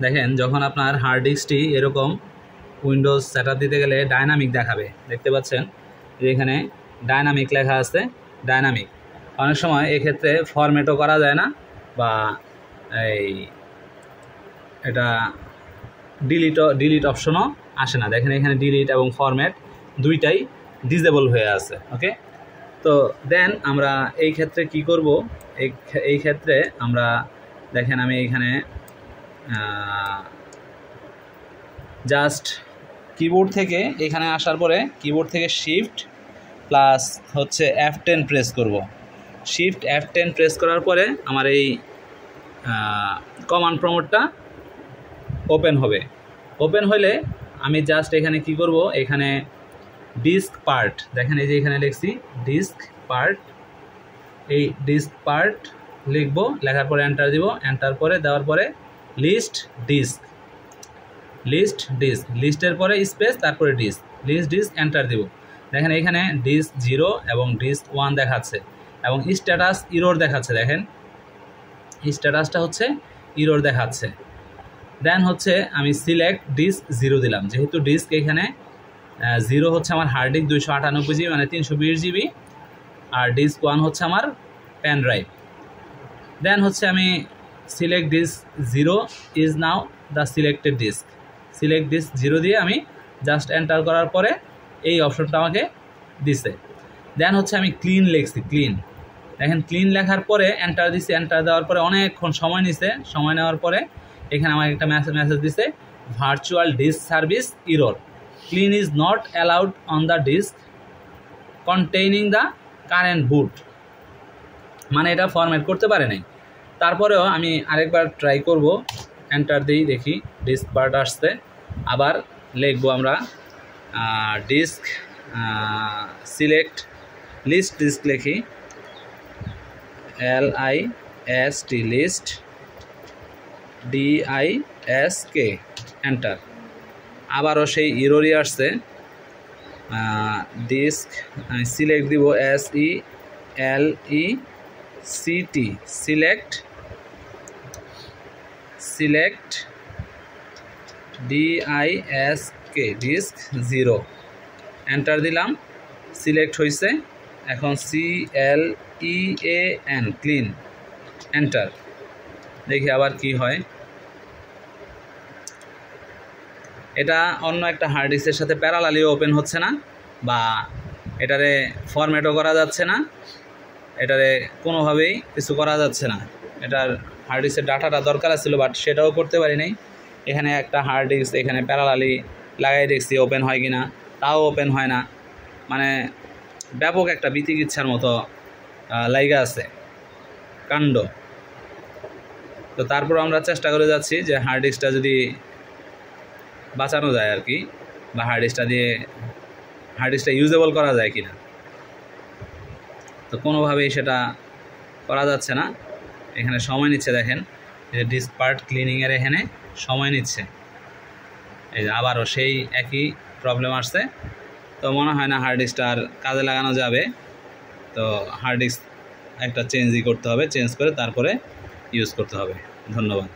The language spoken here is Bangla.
দেখেন যখন আপনার হার্ড ডিস্কটি এরকম উইন্ডোজ সেটআপ দিতে গেলে ডাইনামিক দেখাবে, দেখতে পাচ্ছেন যে এখানে ডাইনামিক লেখা আছে। ডাইনামিক অনেক সময় এক্ষেত্রে ফরম্যাটও করা যায় না, বা এই এটা ডিলিট অপশনও আসে না। দেখেন এখানে ডিলিট এবং ফরম্যাট দুইটাই ডিসেবল হয়ে আছে। ওকে, তো দেন আমরা এই ক্ষেত্রে কি করব? এই ক্ষেত্রে আমরা দেখেন আমি এইখানে জাস্ট কিবোর্ড থেকে এখানে আসার পরে কিবোর্ড থেকে শিফট প্লাস হচ্ছে F10 প্রেস করব। শিফট F10 প্রেস করার পরে আমার এই কমান্ড প্রম্পটটা ওপেন হবে। ওপেন হলে আমি জাস্ট এখানে কি করব, এখানে ডিস্ক পার্ট, দেখেন এই যে এখানে লিখছি ডিস্ক পার্ট, এই ডিস্ক পার্ট লিখবো, লেখার পরে এন্টার দিব। এন্টার পরে দেওয়ার পরে লিস্ট ডিস্ক, লিস্টের পরে স্পেস, তারপরে ডিস্ক, লিস্ট ডিস্ক, এন্টার দিব। দেখেন এখানে ডিস্ক 0 এবং ডিস্ক 1 দেখাচ্ছে এবং স্ট্যাটাস ইরর দেখাচ্ছে। দেখেন স্ট্যাটাসটা হচ্ছে ইরর দেখাচ্ছে। দেন হচ্ছে আমি সিলেক্ট ডিস্ক 0 দিলাম, যেহেতু ডিস্ক এখানে 0 হচ্ছে আমার হার্ড ডিস্ক 298 জিবি মানে 320 জিবি, আর ডিস্ক 1 হচ্ছে আমার পেন ড্রাইভ। দেন হচ্ছে আমি select disk 0 is now the selected disk, select disk 0 দিয়ে আমি জাস্ট এন্টার করার পরে এই অপশনটা আমাকে দিছে। দেন হচ্ছে আমি ক্লিন লিখছি, ক্লিন, দেখেন ক্লিন লেখার পরে এন্টার দিছি। এন্টার দেওয়ার পরে অনেকক্ষণ সময় নিছে। সময় নেওয়ার পরে এখানে আমাকে একটা মেসেজ দিছে, virtual disk service error, clean is not allowed on the disk containing the current boot, মানে এটা ফরম্যাট করতে পারে নাই। তারপরেও আমি আরেকবার ট্রাই করব, এন্টার দিই, দেখি ডিস্ক পার্ট আসছে। আবার লিখবো আমরা ডিস্ক সিলেক্ট লিস্ট ডিস্ক, লিখি LIST লিস্ট DISK, এন্টার। আবারও সেই ইরোরই আসছে, ডিস্ক সিলেক্ট দিব SELECT select DISK disk 0, enter দিলাম, সিলেক্ট হয়েছে। এখন CLEAN ক্লিন, এন্টার। দেখি আবার কি হয়। এটা অন্য একটা হার্ড ডিস্কের সাথে প্যারালালিও ওপেন হচ্ছে না, বা এটারে ফরম্যাটও করা যাচ্ছে না, এটারে কোনোভাবেই কিছু করা যাচ্ছে না। এটার হার্ড ডিস্কের ডাটাটা দরকার ছিল, বাট সেটাও করতে পারি নাই। এখানে একটা হার্ড ডিস্ক এখানে প্যারালালি লাগাই দেখছি ওপেন হয় কিনা, তাও ওপেন হয় না। মানে ব্যাপক একটা বিতিকিচ্ছার মতো লাইগা আছে কাণ্ড। তো তারপর আমরা চেষ্টা করে যাচ্ছি যে হার্ড ডিস্কটা যদি বাঁচানো যায় আর কি, বা হার্ড ডিস্কটা ইউজেবল করা যায় কিনা। তো কোনোভাবেই সেটা করা যাচ্ছে না। এখানে সময় নিচ্ছে, দেখেন যে ডিস্ক পার্ট ক্লিনিংয়ের এখানে সময় নিচ্ছে। এই যে আবারও সেই একই প্রবলেম আসছে। তো মনে হয় না হার্ড ডিস্কটা আর কাজে লাগানো যাবে। তো হার্ড ডিস্ক একটা চেঞ্জই করতে হবে, চেঞ্জ করে তারপরে ইউজ করতে হবে। ধন্যবাদ।